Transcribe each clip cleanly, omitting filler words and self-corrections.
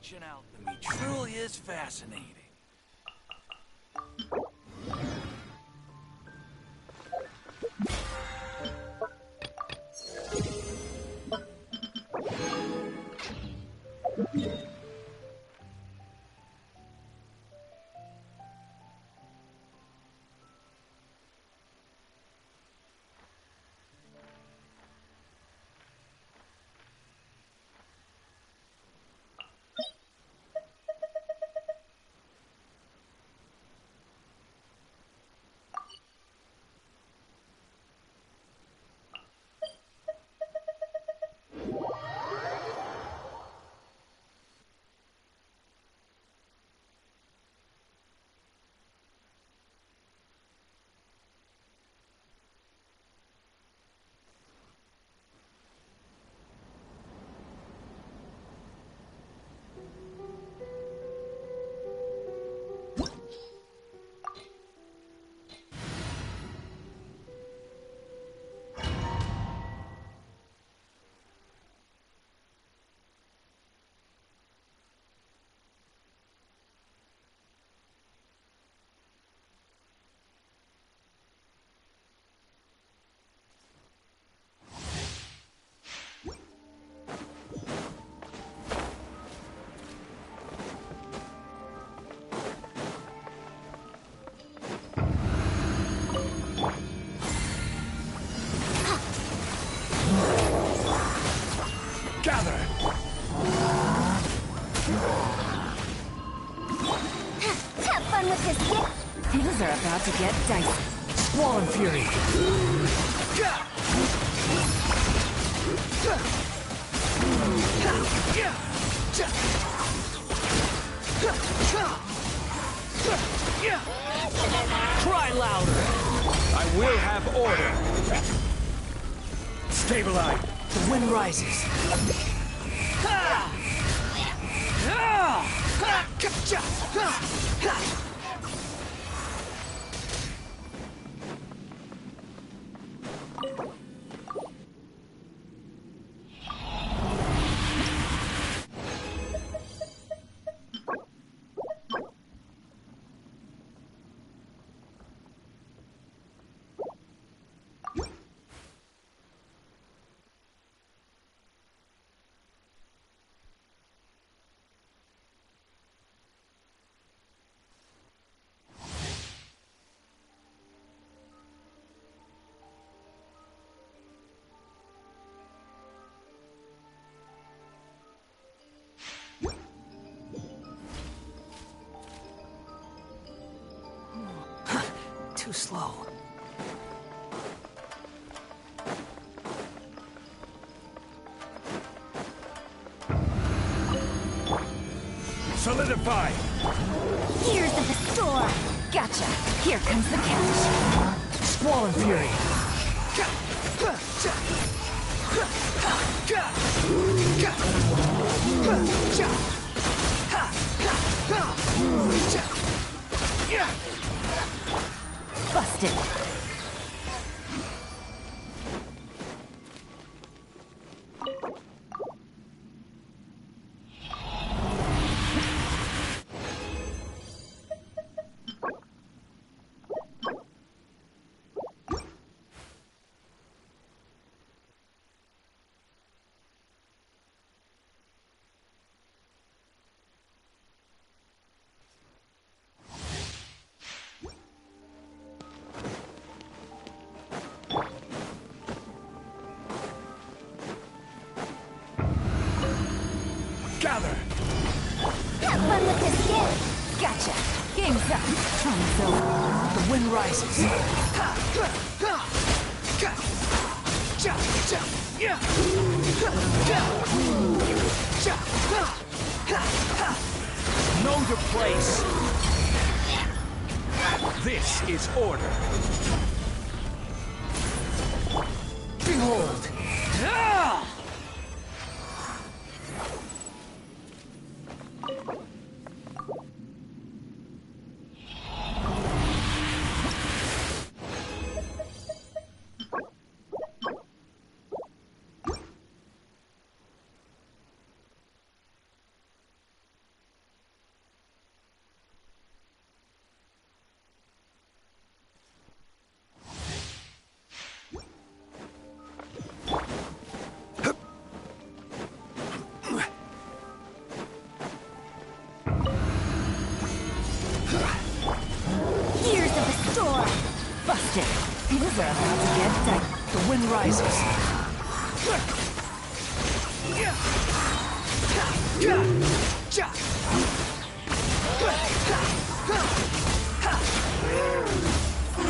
ancient alchemy truly is fascinating. Things are about to get dicey. Swollen Fury! Cry louder! I will have order! Stabilize! The wind rises! Too slow. Solidify! Here's the store. Gotcha. Here comes the cash. Swollen Fury! Busted. Gather! Have fun with this kid. Gotcha. Game's up. Time's over. The wind rises. Know your place. This is order. Behold. Shit. Things are about to get tight. The wind rises.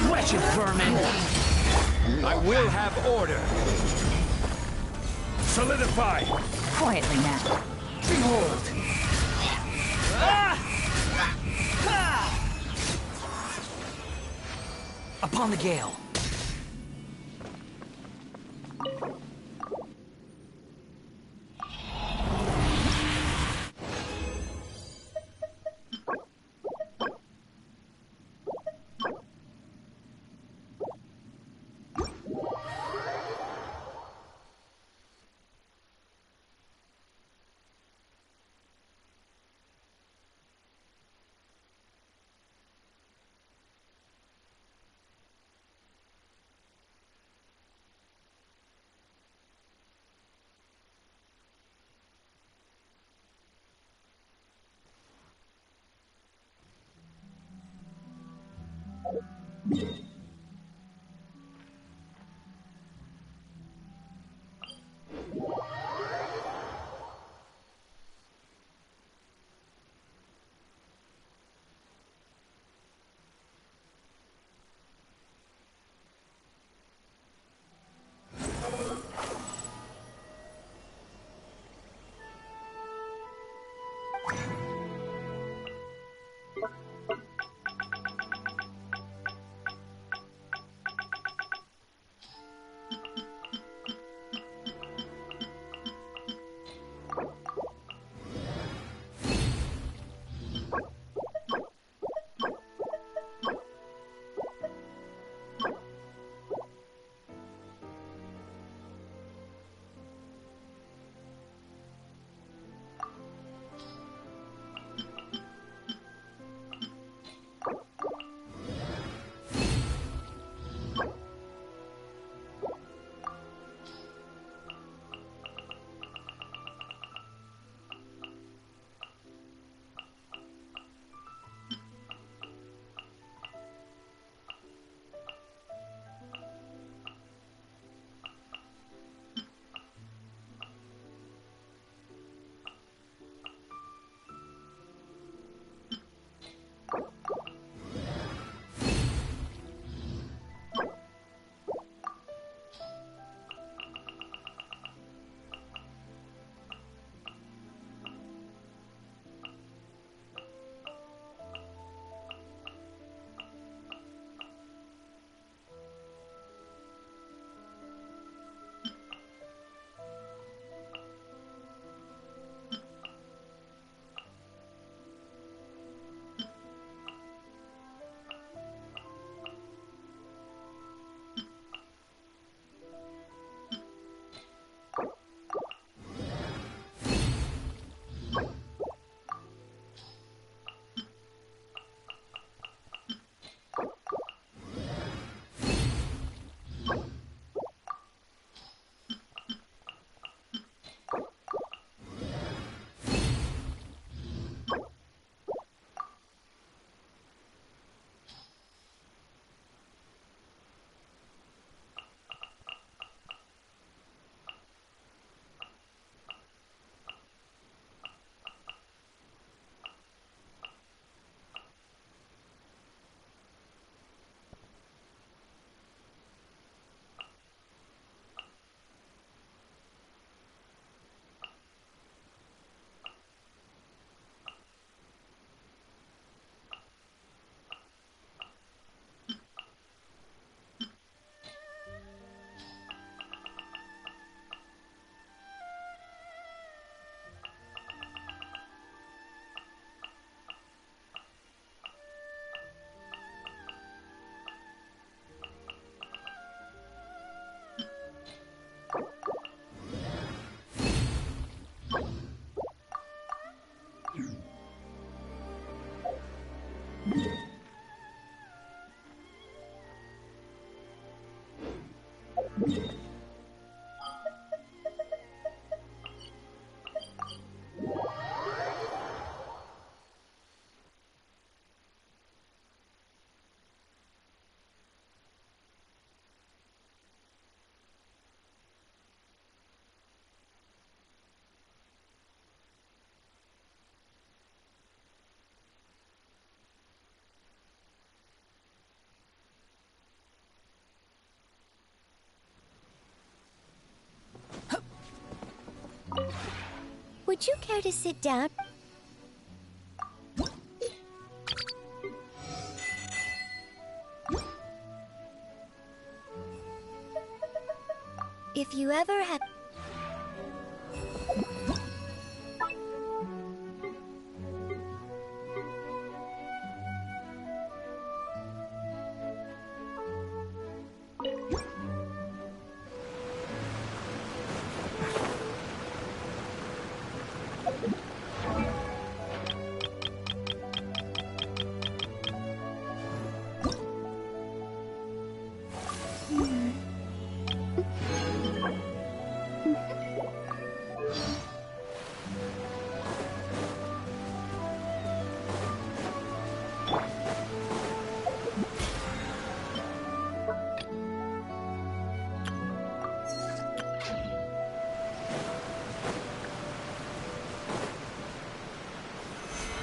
Wretched vermin! I will have order. Solidify! Quietly now. Behold! Upon the gale. Would you care to sit down? If you ever have...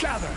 Gather!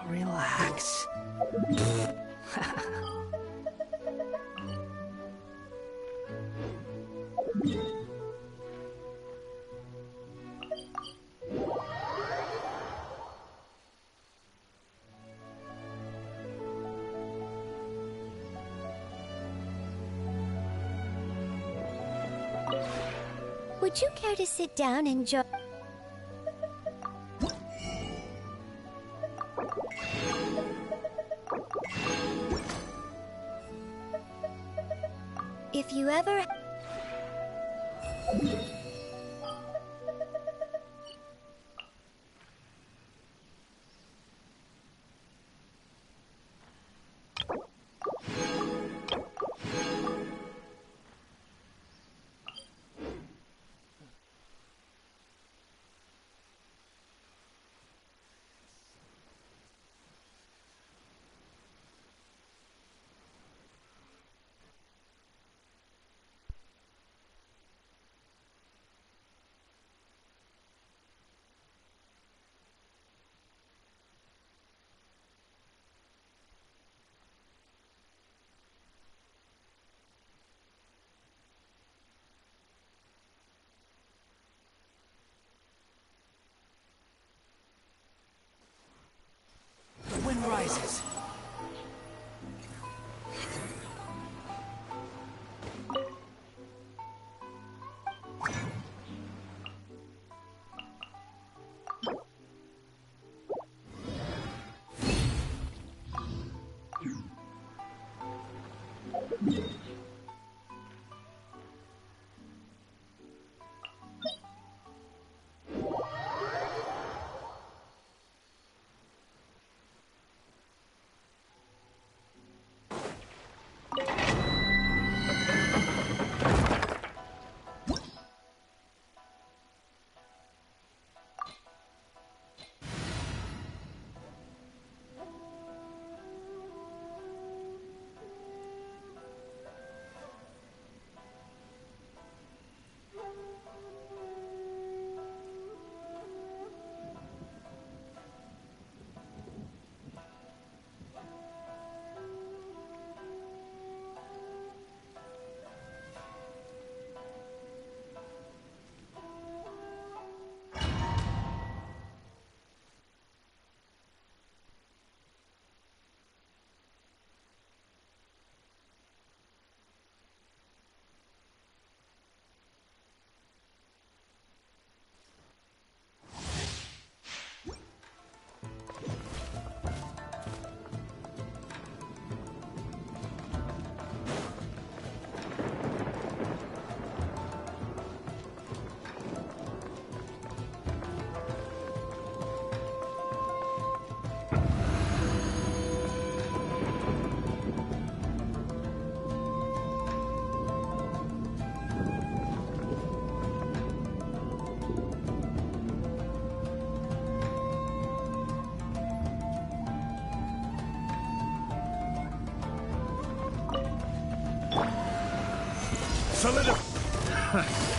Relax. Would you care to sit down and join? If you ever...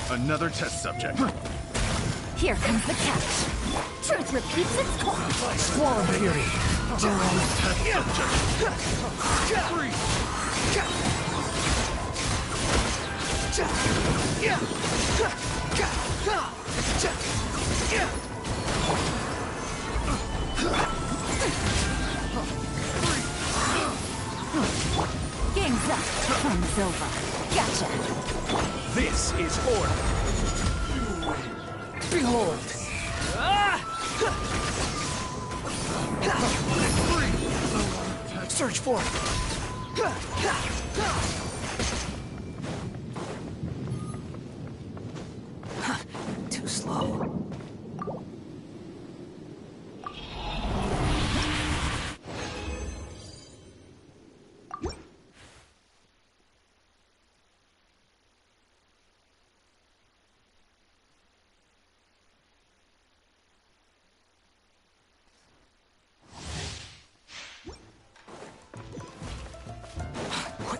Another test subject. Here comes the catch. Truth repeats its course. Swarm theory. Game's up. Fun's over. Gotcha. This is order. Behold. Search for it. Too slow.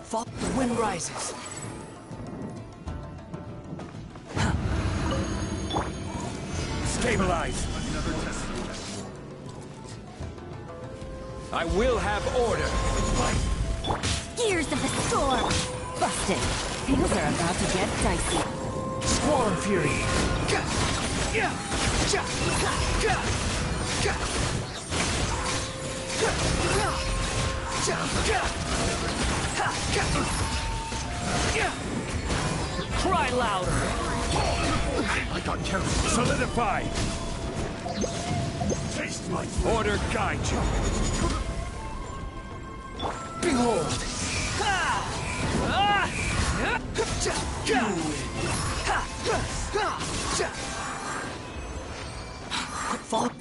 The wind rises. Stabilize. I will have order. Gears of the storm. Busted. Things are about to get dicey. Swarm fury. Cry louder! I got carried. Solidify! Taste my Order guide you! Behold! Fall.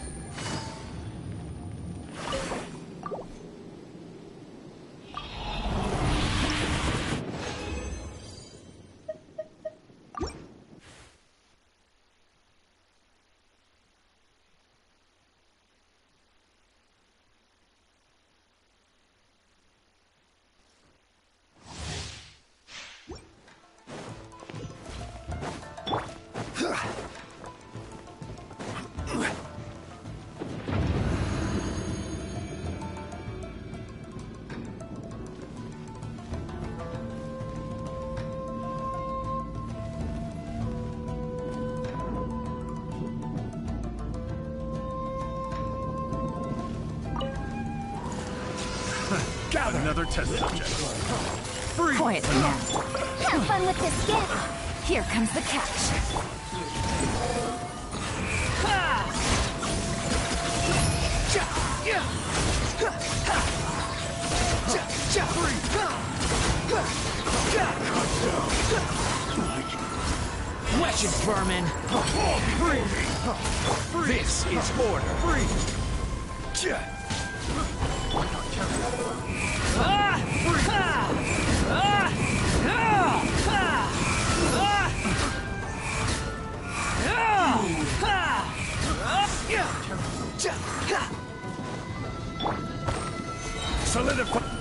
Gather! Another test subject. Free! Quietly now. Have fun with this game. Here comes the catch. Wretched vermin! Free! This is order! Free! Solidify!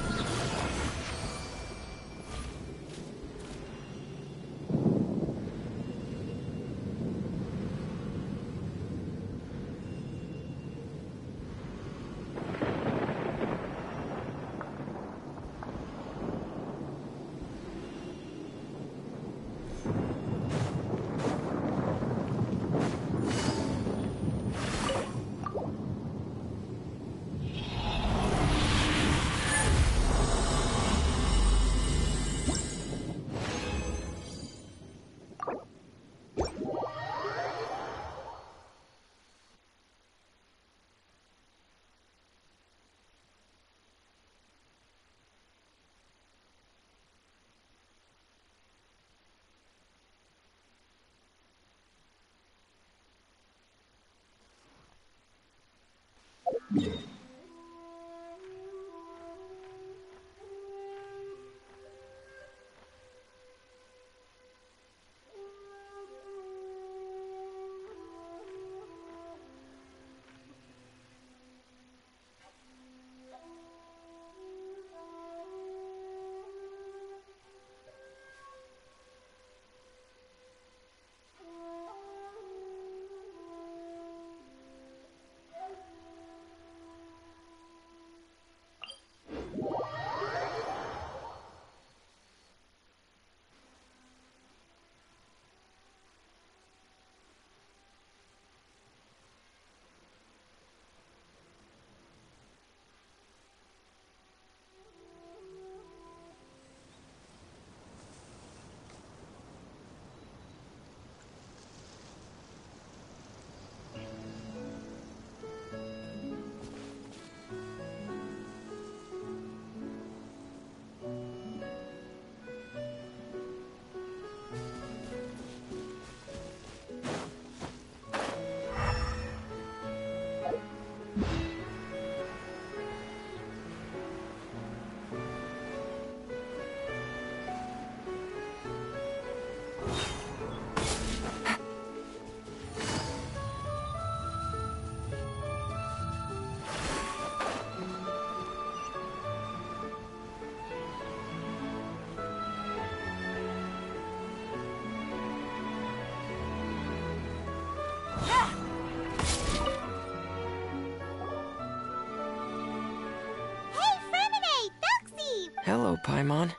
Hello, Paimon.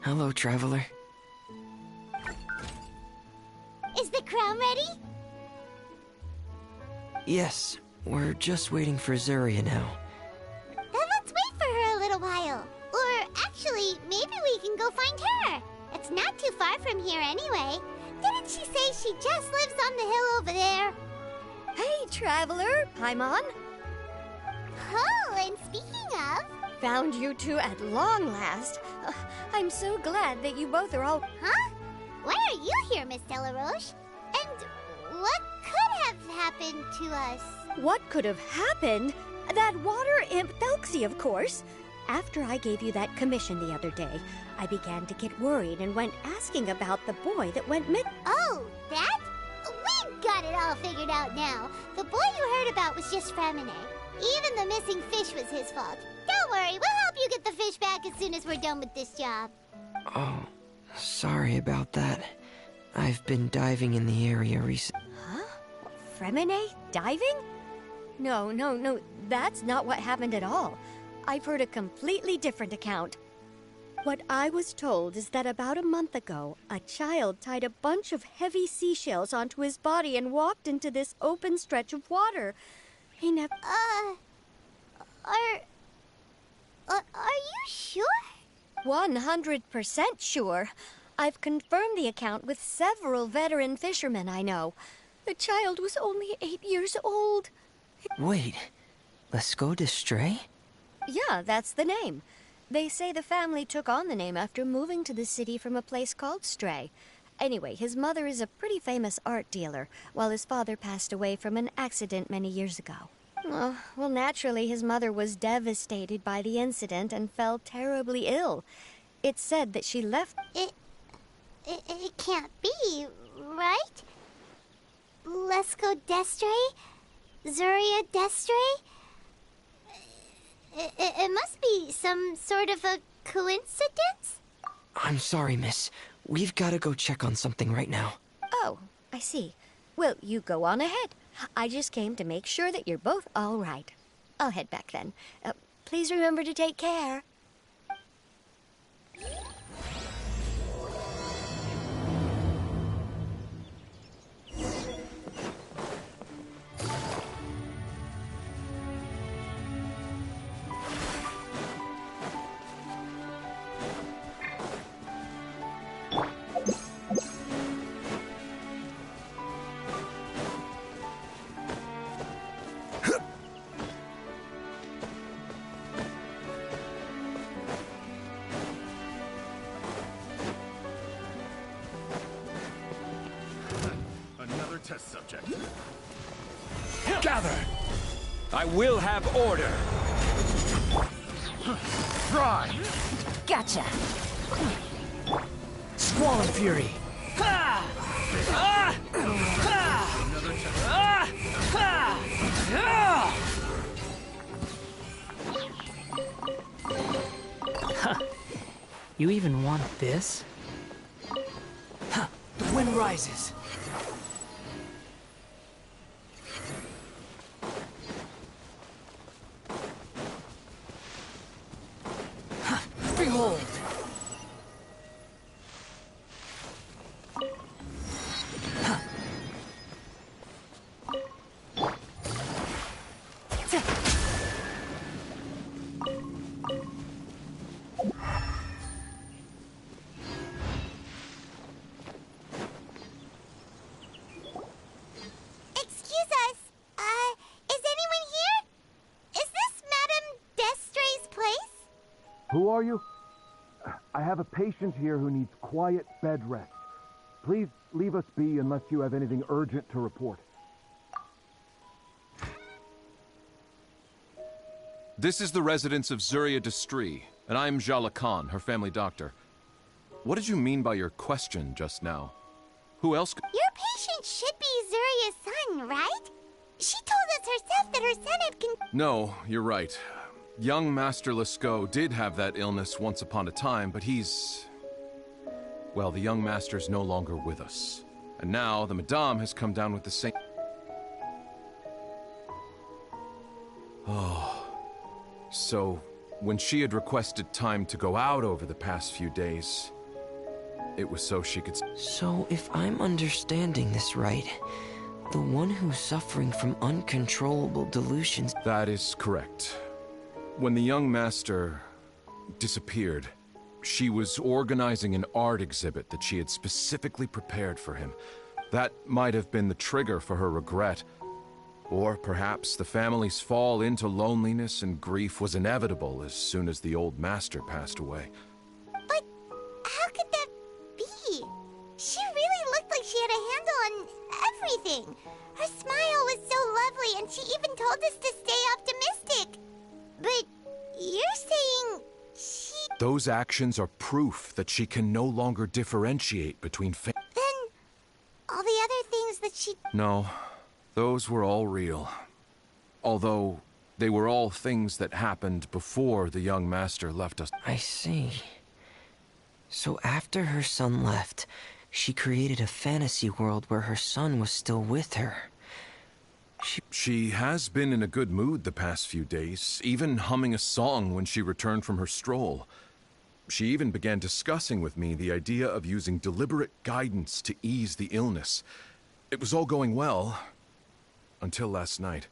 Hello, traveler. Is the crown ready? Yes, we're just waiting for Zuria now. Then let's wait for her a little while. Or actually, maybe we can go find her. It's not too far from here anyway. Didn't she say she just lives on the hill over there? Hey, traveler, Paimon. Oh, and speaking of... Found you two at long last. I'm so glad that you both are all... Huh? Why are you here, Miss Delaroche? And what could have happened to us? What could have happened? That water imp Felxie, of course. After I gave you that commission the other day, I began to get worried and went asking about the boy that went Oh, that? We've got it all figured out now. The boy you heard about was just Fremine. Even the missing fish was his fault. Don't worry, we'll help you get the fish back as soon as we're done with this job. Oh, sorry about that. I've been diving in the area recently. Huh? Fremine? Diving? No, that's not what happened at all. I've heard a completely different account. What I was told is that about a month ago, a child tied a bunch of heavy seashells onto his body and walked into this open stretch of water. He never... Are you sure? 100% sure. I've confirmed the account with several veteran fishermen I know. The child was only 8 years old. Wait, let's go to Stray? Yeah, that's the name. They say the family took on the name after moving to the city from a place called Stray. Anyway, his mother is a pretty famous art dealer, while his father passed away from an accident many years ago. Oh, well, naturally, his mother was devastated by the incident and fell terribly ill. It's said that she left... It can't be, right? Let's go Destre? Zuria Destre? It must be some sort of a coincidence? I'm sorry, miss. We've got to go check on something right now. Oh, I see. Well, you go on ahead. I just came to make sure that you're both all right. I'll head back then. Please remember to take care. Another test subject. Gather! I will have order! Try! Gotcha! Squall and Fury! Ha! Ah! Ha! Another test. Ah! Ha! Ah! You even want this? Huh. The wind rises. Huh. Behold! Who are you? I have a patient here who needs quiet bed rest. Please leave us be unless you have anything urgent to report. This is the residence of Zuria Destri, and I'm Jala Khan, her family doctor. What did you mean by your question just now? Who else could... Your patient should be Zuria's son, right? She told us herself that her son had No, you're right. Young Master Lescaut did have that illness once upon a time, but he's... Well, the young master's no longer with us. And now the Madame has come down with the same... Oh... So, When she had requested time to go out over the past few days, it was so she could... So, if I'm understanding this right, the one who's suffering from uncontrollable delusions... That is correct. When the young master disappeared, she was organizing an art exhibit that she had specifically prepared for him. That might have been the trigger for her regret. Or perhaps the family's fall into loneliness and grief was inevitable as soon as the old master passed away. But how could that be? She really looked like she had a handle on everything. Her smile was so lovely, and she even told us to stay optimistic. But you're saying she... Those actions are proof that she can no longer differentiate between Then all the other things that she... No, those were all real. Although they were all things that happened before the young master left us. I see. So after her son left, she created a fantasy world where her son was still with her. She has been in a good mood the past few days, even humming a song when she returned from her stroll. She even began discussing with me the idea of using deliberate guidance to ease the illness. It was all going well, until last night.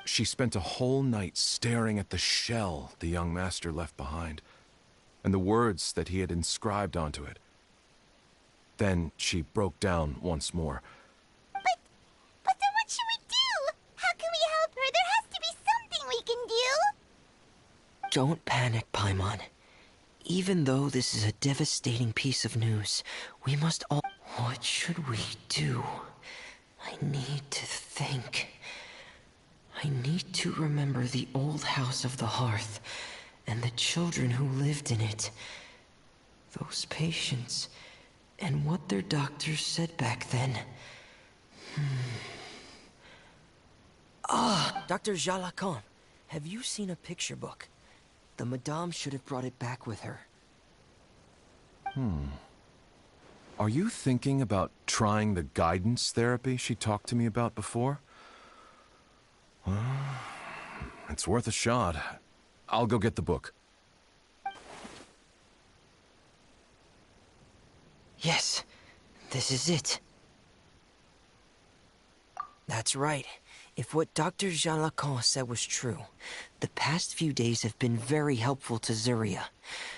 She spent a whole night staring at the shell the young master left behind, and the words that he had inscribed onto it. Then she broke down once more. But then what should we do? How can we help her? There has to be something we can do. Don't panic, Paimon. Even though this is a devastating piece of news, we must all... What should we do? I need to think. I need to remember the old house of the hearth, and the children who lived in it. Those patients, and what their doctors said back then. Dr. Jalacon, have you seen a picture book? The Madame should have brought it back with her. Are you thinking about trying the guidance therapy she talked to me about before? Well, it's worth a shot. I'll go get the book. Yes, this is it. That's right. If what Dr. Jean Lacan said was true, the past few days have been very helpful to Zuria,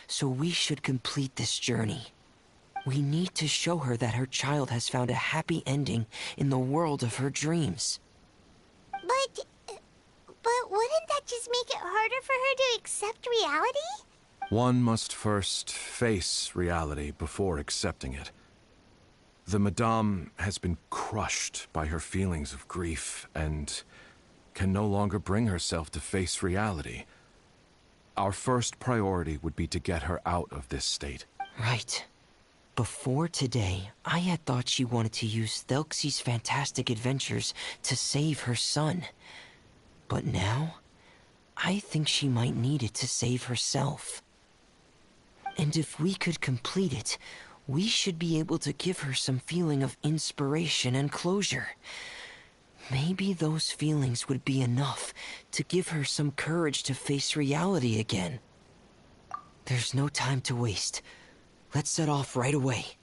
so we should complete this journey. We need to show her that her child has found a happy ending in the world of her dreams. But wouldn't that just make it harder for her to accept reality? One must first face reality before accepting it. The Madame has been crushed by her feelings of grief and can no longer bring herself to face reality. Our first priority would be to get her out of this state. Right. Before today, I had thought she wanted to use Thelxie's fantastic adventures to save her son. But now, I think she might need it to save herself. And if we could complete it, we should be able to give her some feeling of inspiration and closure. Maybe those feelings would be enough to give her some courage to face reality again. There's no time to waste. Let's set off right away.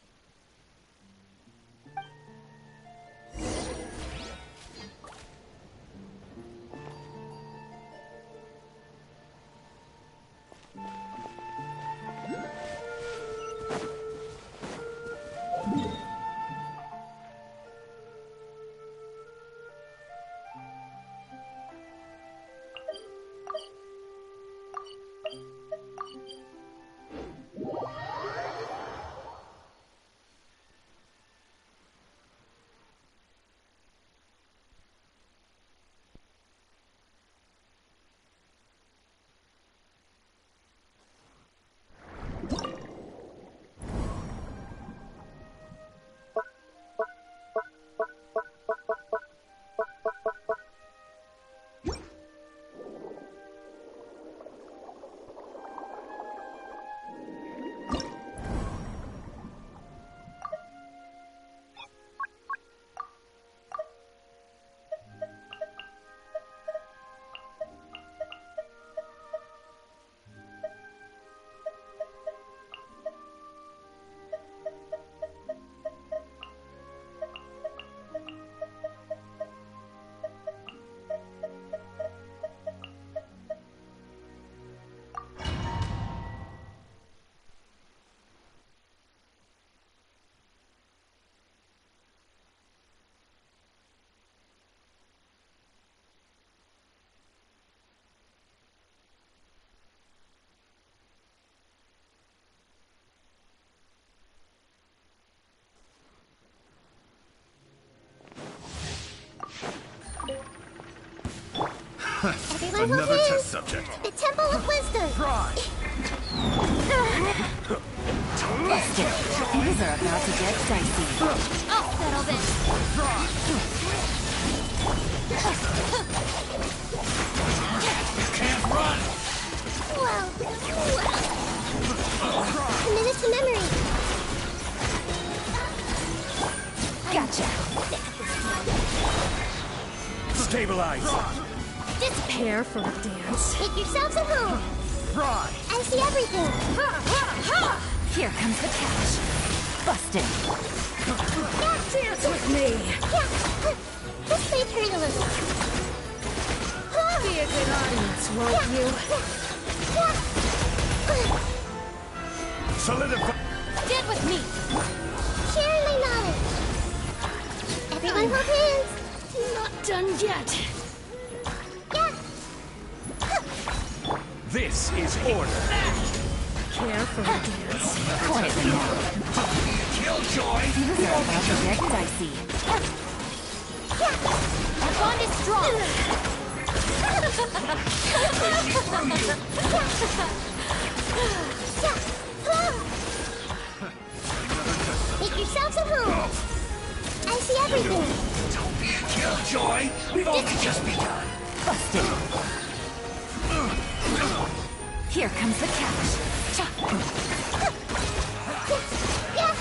Another hands. test subject. The Temple of Wisdom. Try. Buster, things are about to get dicey. I'll settle this. Can't run. Well. Commit it to memory. Gotcha. Stabilize. Prepare for a dance. Make yourselves at home. Try. I see everything. Here comes the catch. Busted. Dance with me. Yeah. This may hurt a little. Be a good audience, won't you? Solidify. Stand with me. Sharing my knowledge. Everyone hold hands. Not done yet. Yeah. This is order. Care for a dance. Quietly now. Killjoy. Things are about to get dicey. Our bond is strong. Make yourselves at home. I see everything. Don't be a killjoy. We've only just begun. Busted. Here comes the catch. Yeah.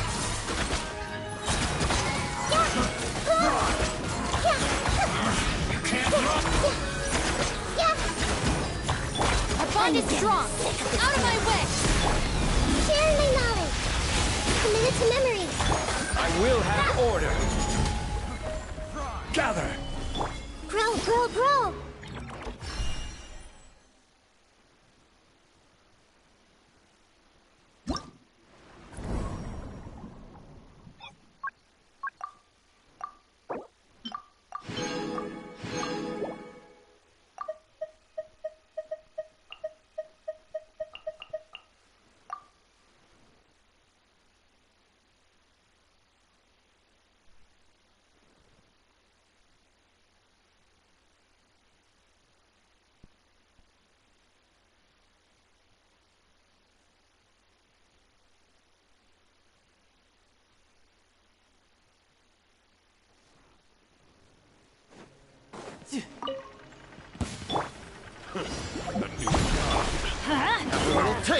Our bond is strong. Out of my way. Sharing my knowledge. Committed to memory. I will have order. Gather. Grow, grow, grow.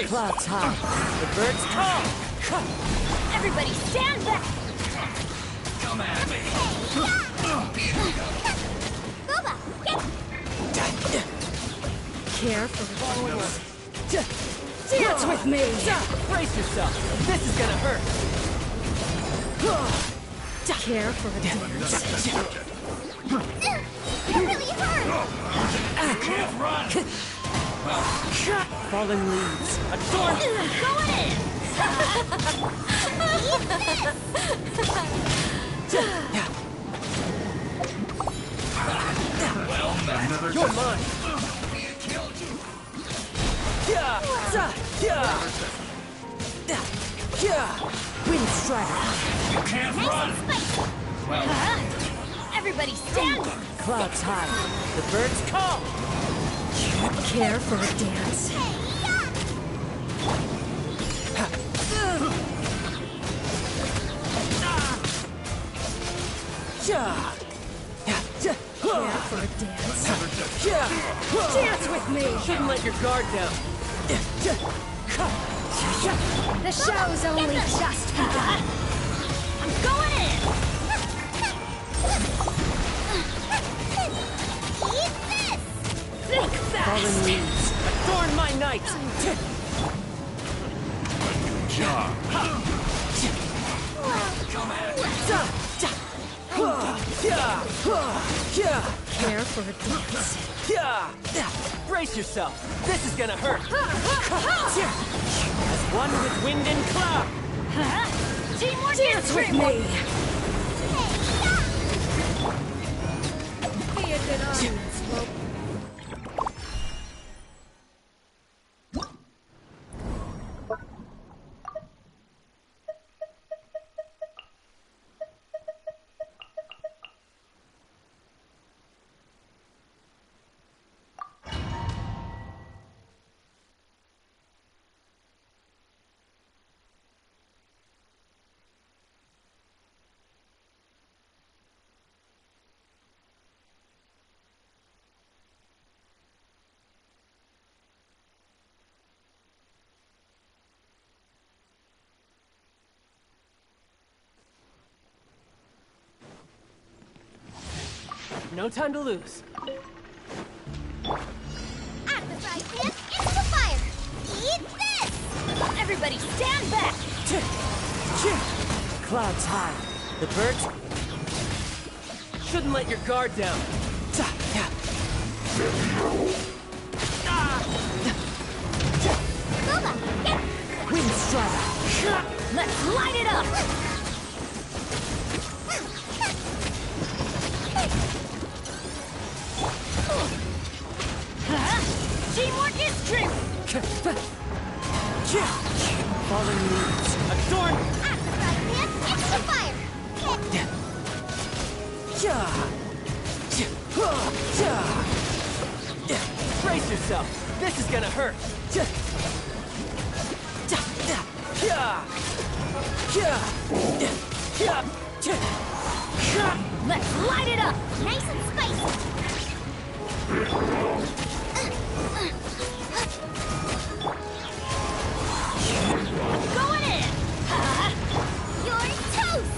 Clouds high. The birds call. Everybody stand back. Come at me. Booba, get Care for the dance with me. Brace yourself. This is gonna hurt. Care for a dance. It really hurt. Can't run. Fallen leaves. Adorn. Going in. Another You're test. mine. Wind strider. Can't run. Everybody stand. Clouds high. The birds call. Care for a dance. Care for a dance. Dance with me. Shouldn't let your guard down. The show's only just begun. I'm going in. Eat this. Think Fallen fast. leaves. Adorn my night. Job. Care for a dance. Brace yourself. This is gonna hurt. As one with wind and cloud. Teamwork Dance is with teamwork. me. Be a good audience, Swope. No time to lose. Out of the frying pan, into the fire. Eat this! Everybody stand back! Clouds high. The birds shouldn't let your guard down. Booba, get... Wind strike. Let's light it up! Teamwork is true! Fallen leaves. Adorn. Out of the frying pan, into the fire. Brace yourself. This is gonna hurt. Let's light it up! Nice and spicy. Going in! You're toast!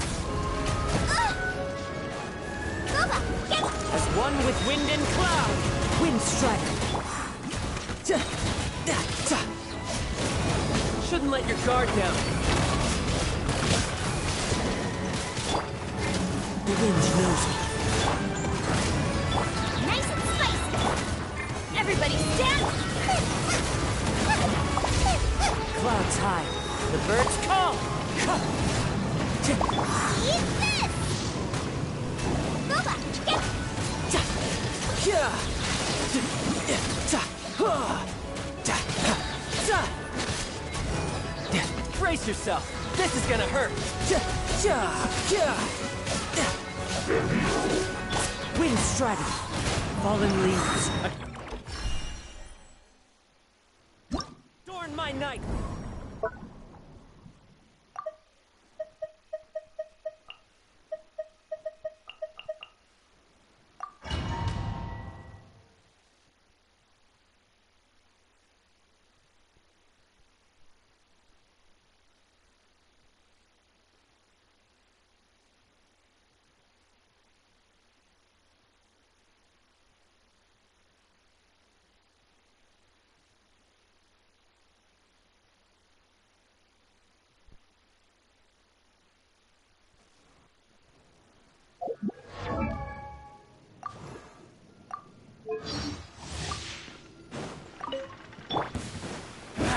Booba, get... As one with wind and cloud. Wind strike. Shouldn't let your guard down. The wind knows me. Nice and spicy. Everybody stand! Clouds high. The birds call. Eat this! Booba, get... Brace yourself. This is gonna hurt. Wind striking. Fallen leaves. Adorn my night.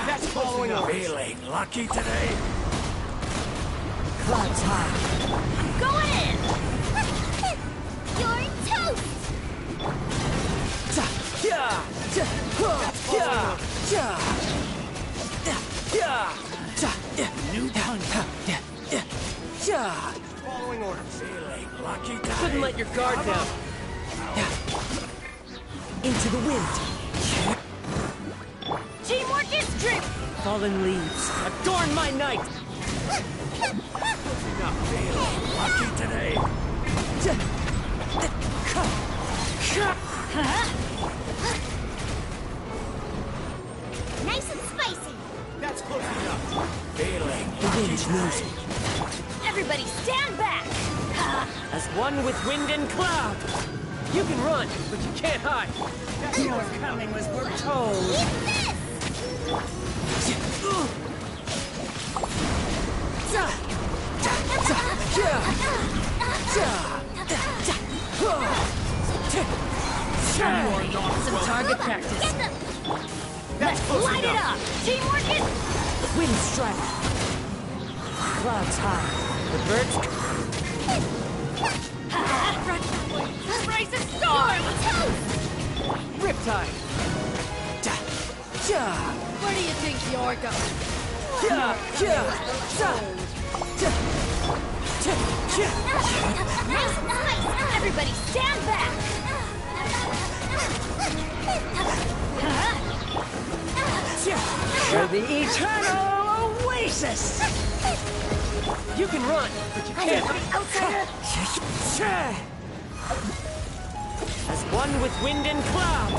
That's following up. Feeling lucky today? Clouds high. Going in! You're toast! New punch. Following orders. Feeling lucky today? Shouldn't let your guard down. Into the wind. Teamwork is true! Fallen leaves. Adorn my night. Not feeling lucky today? Nice and spicy. That's close enough. Feeling The wind knows me. Everybody stand back! As one with wind and cloud. You can run, but you can't hide. Your coming was foretold. Eat this! Some target practice. Get them! Let's light it up! Teamwork is... Wind strike. Clouds high. The birds. Brace a storm! Riptide. Where do you think you're going? Everybody stand back! For the eternal oasis! You can run, but you can't. As one with wind and cloud.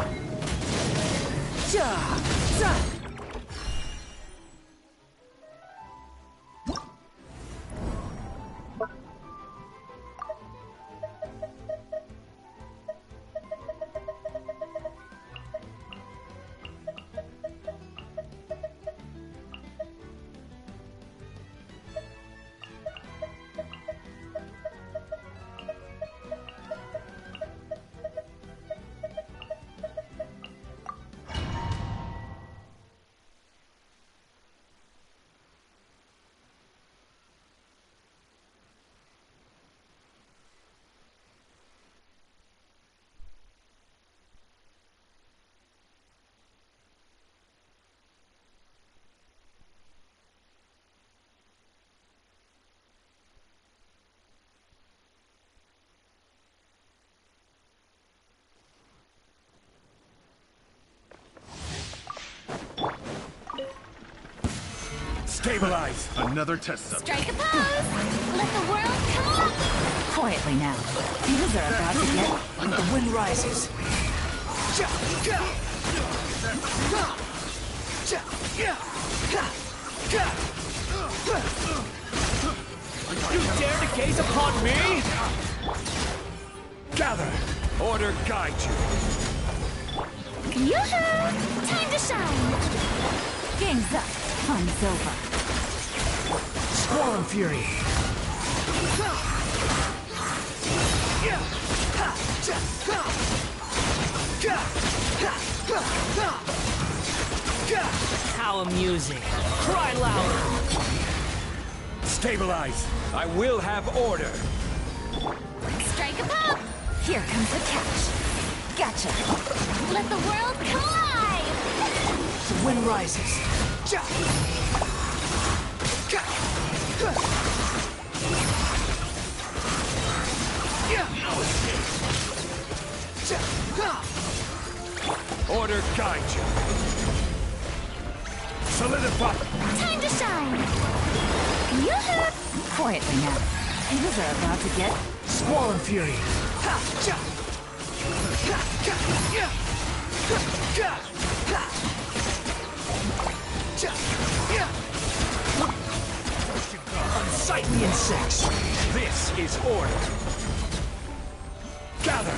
Stabilize. Another test subject. Strike a pose! Let the world come up! Quietly now. Feels are about to get when the wind rises. You dare to gaze upon me? Gather. Order guide you. Yoo-hoo! Time to shine! Game's up. Fun's over. Squall and fury. How amusing. Cry louder. Stabilize. I will have order. Strike a pop! Here comes the catch. Gotcha. Let the world collide! The wind rises. Order guide you. Solidify. Time to shine! Yoo-hoo! Quietly now. Feels are about to get Squall and fury. Unsightly insects. This is order. Gather.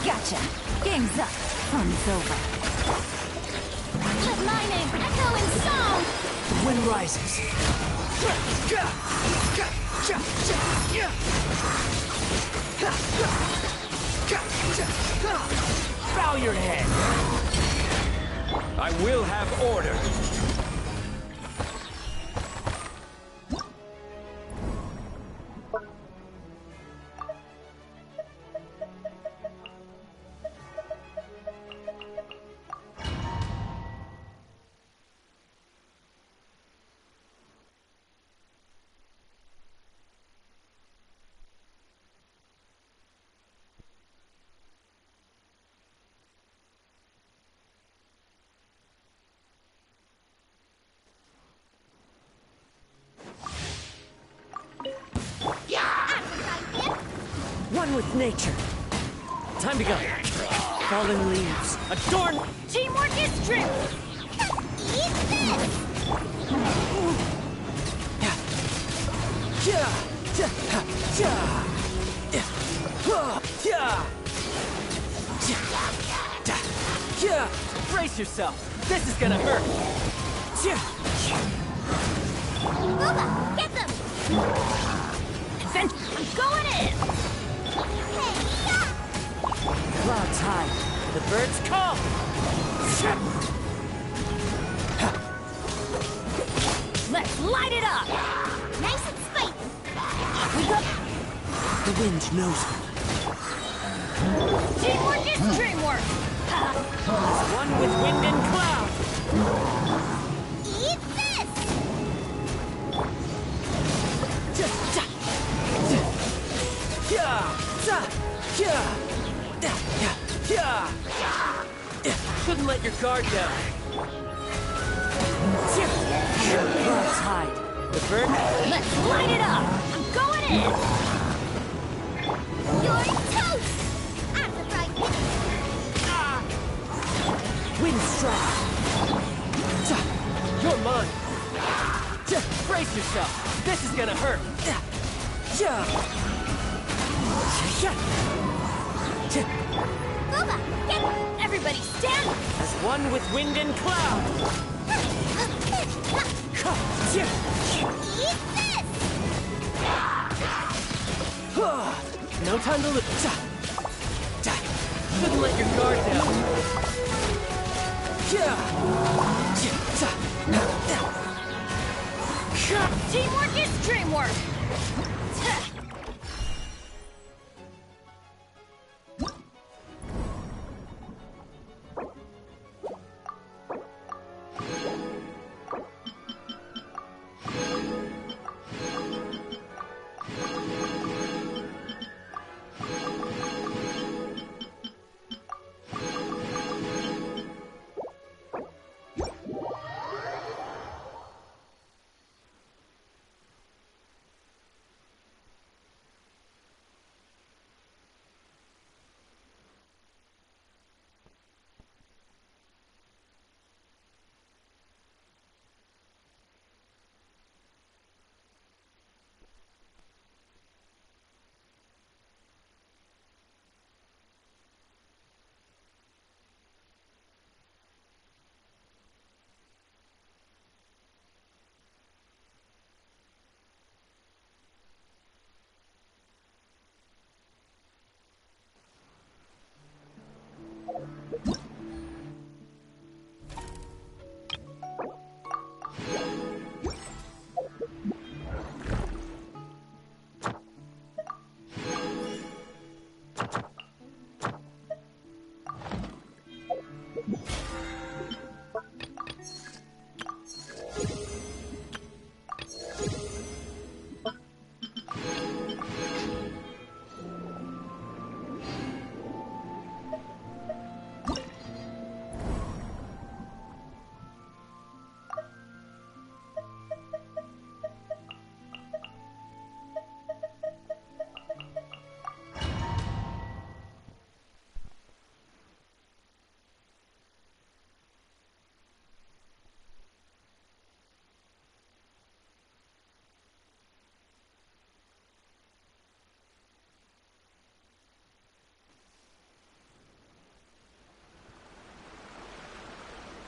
gotcha. Game's up. Fun's over. Let my name echo in song! The wind rises. Bow your head. I will have order. One with nature. Time to go. Fallen leaves. Adorn. Teamwork is true! Eat this! Brace yourself. This is gonna hurt. Booba, get them! Then I'm going in! Hey, yeah! clouds high. The birds call. Let's light it up. Nice and spicy! We go. The wind knows me. Teamwork is dreamwork! One with wind and cloud. Eat this! Shouldn't let your guard down. Clouds hide. The bird. Let's light it up! I'm going in! You're toast! I'm the fried pig! Wind strike. You're mine. Brace yourself. This is gonna hurt. Booba, get everybody stand! As one with wind and cloud. Eat this! No time to lose. Shouldn't let your guard down. Teamwork is dreamwork!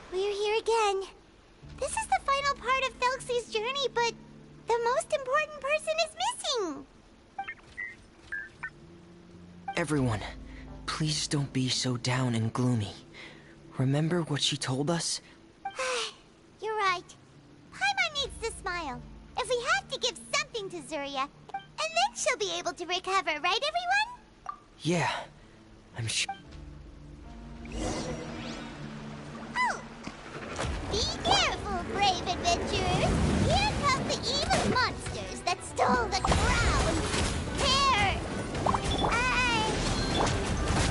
We're here again. This is the final part of Thelxie's journey, but the most important person is missing. Everyone, please don't be so down and gloomy. Remember what she told us? You're right. Paimon needs to smile. If we have to give something to Zuria, and then she'll be able to recover, right, everyone? Yeah, I'm sure. Oh! Be careful, brave adventurers! Here come the evil monsters that stole the crown! Here!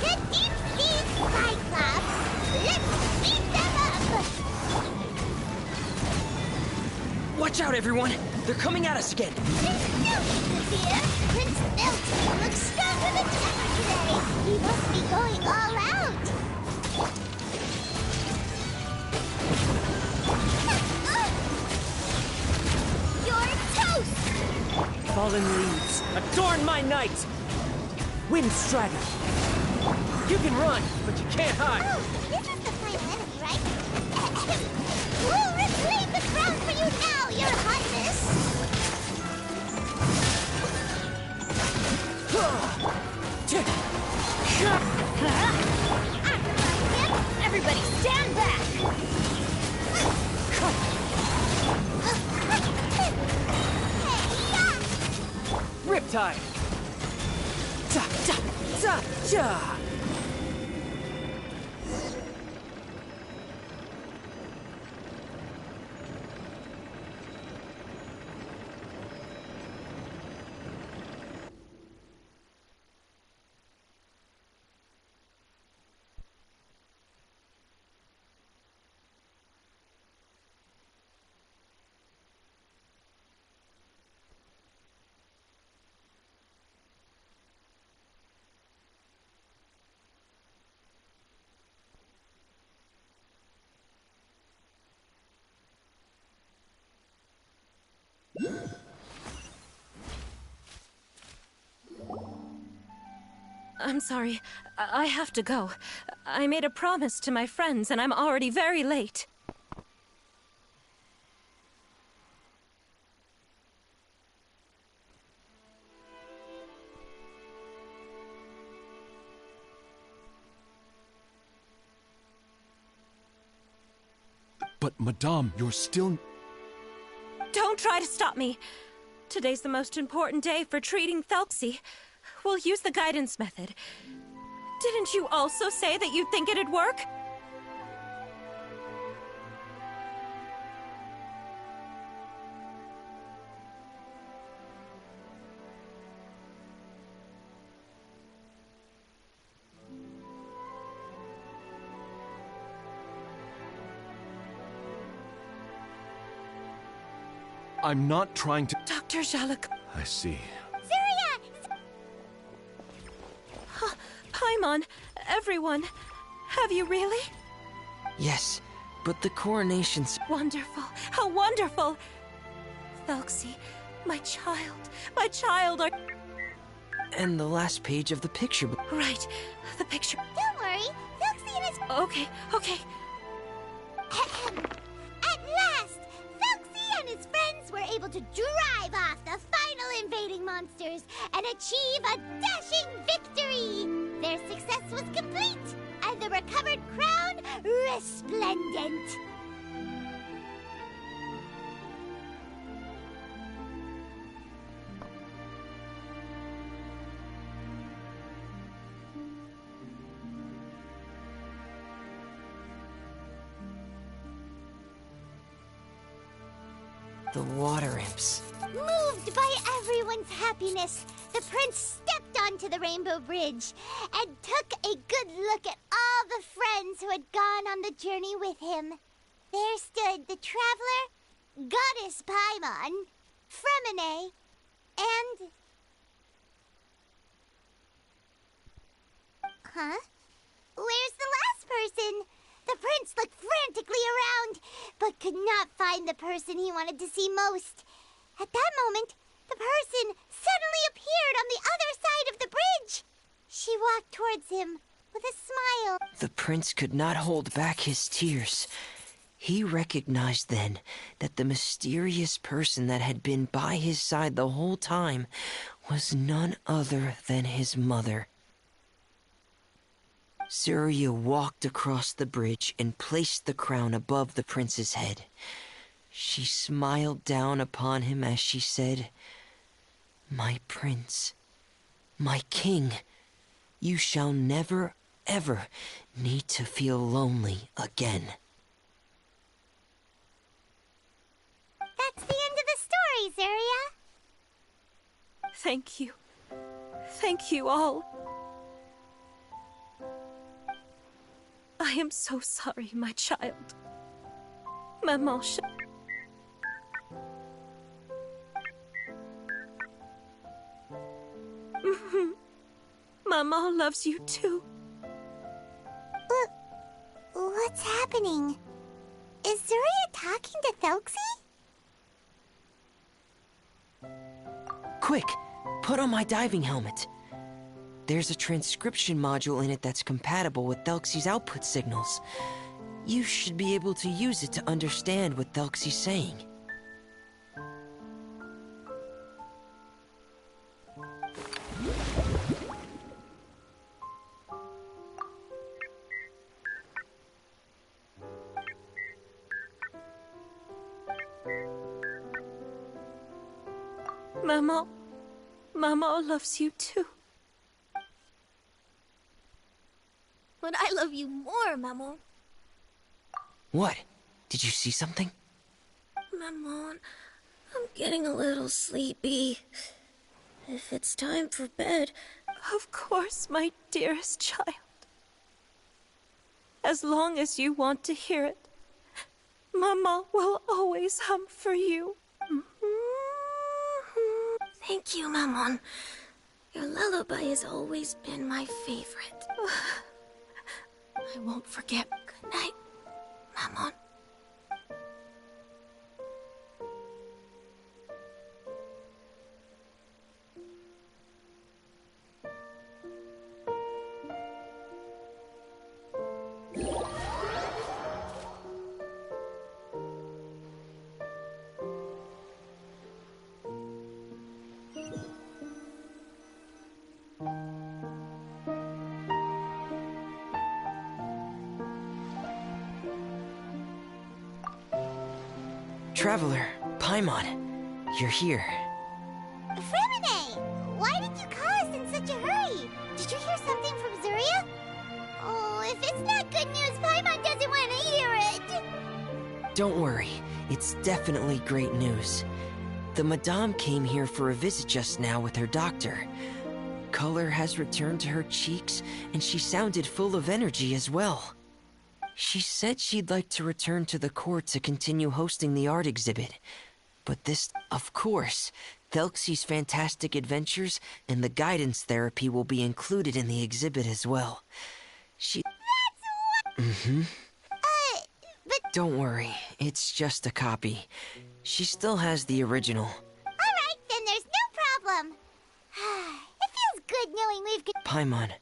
The deep-sea Cyclops! Let's beat them up! Watch out, everyone! They're coming at us again! There's no need to fear! Prince Thelxie looks stronger than ever today! He must be going all out! You're toast! Fallen leaves, adorn my night! Wind Strider. You can run, but you can't hide. Oh, this is the final enemy, right? We'll reclaim the crown for you now, your highness! Everybody stand back! Riptide. Da da da da. I'm sorry. I have to go. I made a promise to my friends, and I'm already very late. But, Madame, you're still... Don't try to stop me. Today's the most important day for treating Thelxie. We'll use the guidance method. Didn't you also say that you think it'd work? I'm not trying to... Dr. Jalak. I see. Zuria! Paimon, everyone. Have you really? Yes, but the coronation's... Wonderful. How wonderful. Thelxie, my child are... And the last page of the picture book. Right, the picture. Don't worry, Thelxie and his... Okay. At last, Thelxie and his friends were able to drive off the final invading monsters and achieve a dashing victory! Their success was complete, and the recovered crown resplendent! The water imps. Moved by everyone's happiness, the prince stepped onto the Rainbow Bridge and took a good look at all the friends who had gone on the journey with him. There stood the traveler, Goddess Paimon, Fremine, and... Huh? Where's the last person? The prince looked frantically around, but could not find the person he wanted to see most. At that moment, the person suddenly appeared on the other side of the bridge. She walked towards him with a smile. The prince could not hold back his tears. He recognized then that the mysterious person that had been by his side the whole time was none other than his mother. Surya walked across the bridge and placed the crown above the prince's head. She smiled down upon him as she said, "My prince, my king, you shall never, ever need to feel lonely again." That's the end of the story, Surya. Thank you. Thank you all. I am so sorry, my child. Maman Maman loves you too. What's happening? Is Surya talking to Thelxie? Quick, put on my diving helmet. There's a transcription module in it that's compatible with Thelxie's output signals. You should be able to use it to understand what Thelxie's saying. Maman loves you too. But I love you more, Maman. What? Did you see something? Maman, I'm getting a little sleepy. If it's time for bed... Of course, my dearest child. As long as you want to hear it, Maman will always hum for you. Thank you, Maman. Your lullaby has always been my favorite. I won't forget. Good night, Maman. Traveler, Paimon, you're here. Fremine! Why did you call us in such a hurry? Did you hear something from Surya? Oh, if it's not good news, Paimon doesn't want to hear it! Don't worry, it's definitely great news. The Madame came here for a visit just now with her doctor. Color has returned to her cheeks, and she sounded full of energy as well. She said she'd like to return to the court to continue hosting the art exhibit. But this, of course, Thelxie's fantastic adventures and the guidance therapy will be included in the exhibit as well. That's what... but... Don't worry, it's just a copy. She still has the original. Alright, then there's no problem. It feels good knowing we've... Paimon,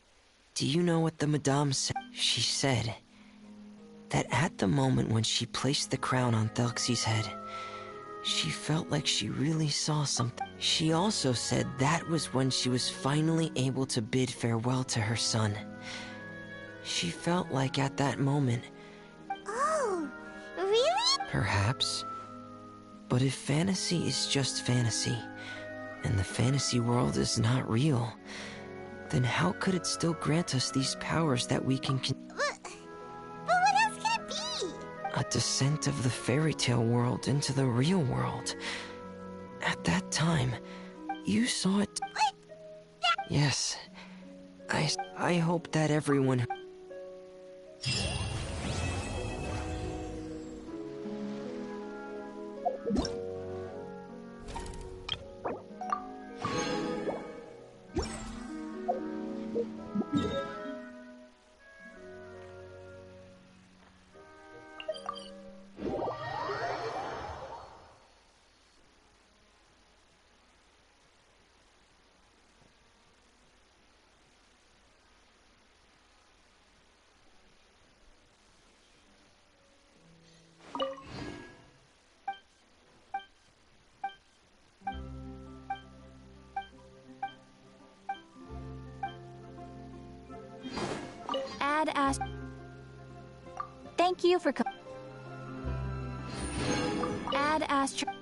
do you know what the Madame said? She said that at the moment when she placed the crown on Thelxie's head, she felt like she really saw something. She also said that was when she was finally able to bid farewell to her son. She felt like at that moment... Oh, really? Perhaps. But if fantasy is just fantasy, and the fantasy world is not real, then how could it still grant us these powers that we can... A descent of the fairy tale world into the real world. At that time, you saw it. Yes. I hope that everyone... Thank you for add asterisk.